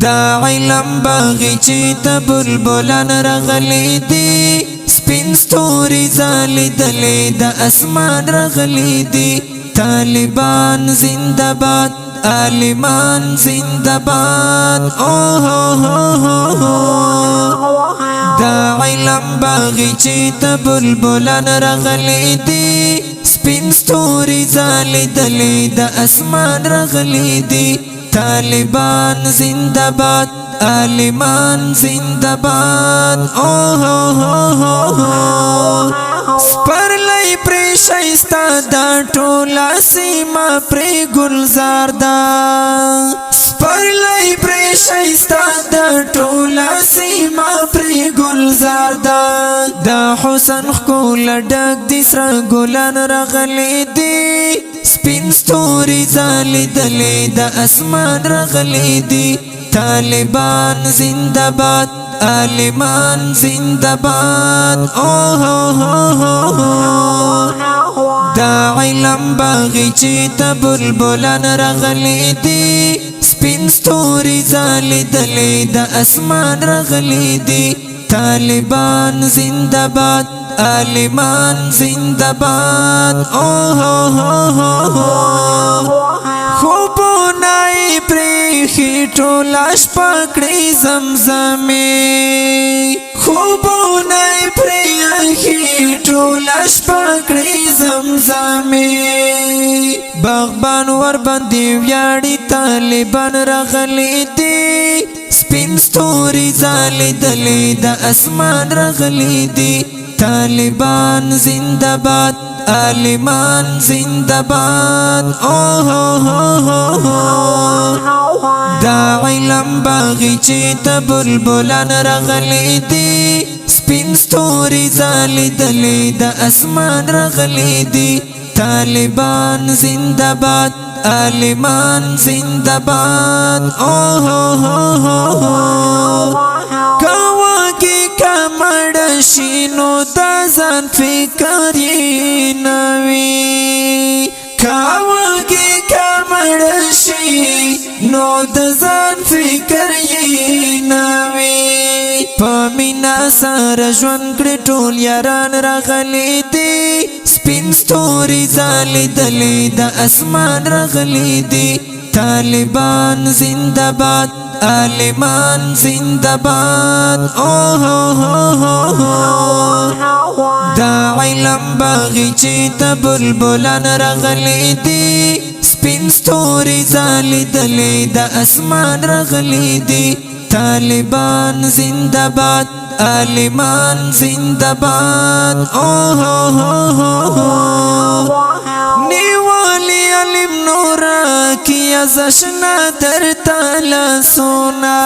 دا علم باغی چی تا بلبلان رغلی دی سپین ستوری زالی دلی دا اسمان رغلی دی طالبان زندہ باد عالمان زندہ باد دا علم باغی چی تا بلبلان رغلی دی سپین ستوری زالی دلی دا اسمان رغلی دی طالبان زندہ باد عالمان زندہ باد سپر لئی پری شایستا دا ټولا سیما پری گلزار دا سپر لئی پری شایستا دا ټولا سیما پری گلزار دا دا حسن خکول ډک دی سره ګلان رغلی دی سپین ستوری زالی دلی دا اسمان رغلی دی طالبان زندہ باد عالمان زندہ باد دا علم باغی چی تا بلبلان رغلی دی سپین ستوری زالی دلی دا اسمان رغلی دی طالبان زندہ باد عالمان زندہ باد خوبو نائی پریخی ٹولاش پاکڑی زمزمی خوبو نائی پریخی ٹولاش پاکڑی زمزمی باغبان ور بندی ویاڑی طالبان رغلی دی سپین ستوری زالی دلی دا اسمان رغلی دی طالبان زندہ باد عالمان زندہ باد دا علم باغی چی تا بلبلان رغلی دی سپین ستوری زالی دلی دا اسمان رغلی دی طالبان زندہ باد عالمان زندہ باد کواگی کمڑشینو دا زن فکر یی نوی کواگی کمڑشینو دا زن فکر یی نوی پامینا سار جوان کڑی ټول یاران رغلی دی سپین ستوری زالی دلی دا اسمان رغلی دی طالبان زندہ باد عالمان زندہ باد دا علم باغی چی تا بلبلان رغلی دی سپین ستوری زالی دلی دا اسمان رغلی دی طالبان زندہ باد عالمان زندہ باد نیوالی علم نورا کیا زشنا در تالا سونا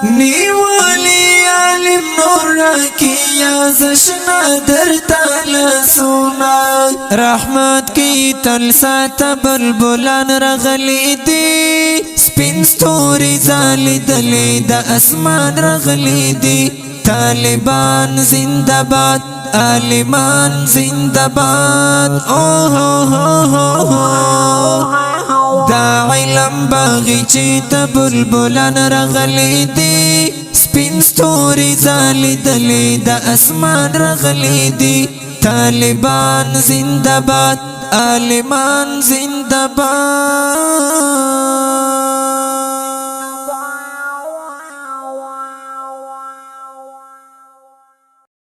نیوالی علم نورا کیا زشنا در تالا سونا رحمت کی تلسات بلبلان رغلی دی سپین ستوری زالی دلی دا اسمان رغلی دی طالبان زندہ باد عالمان زندہ باد دا علم باغی چی تا بلبلان رغلی دی سپین ستوری زالی دلی دا اسمان رغلی دی طالبان زندہ باد عالمان زندہ باد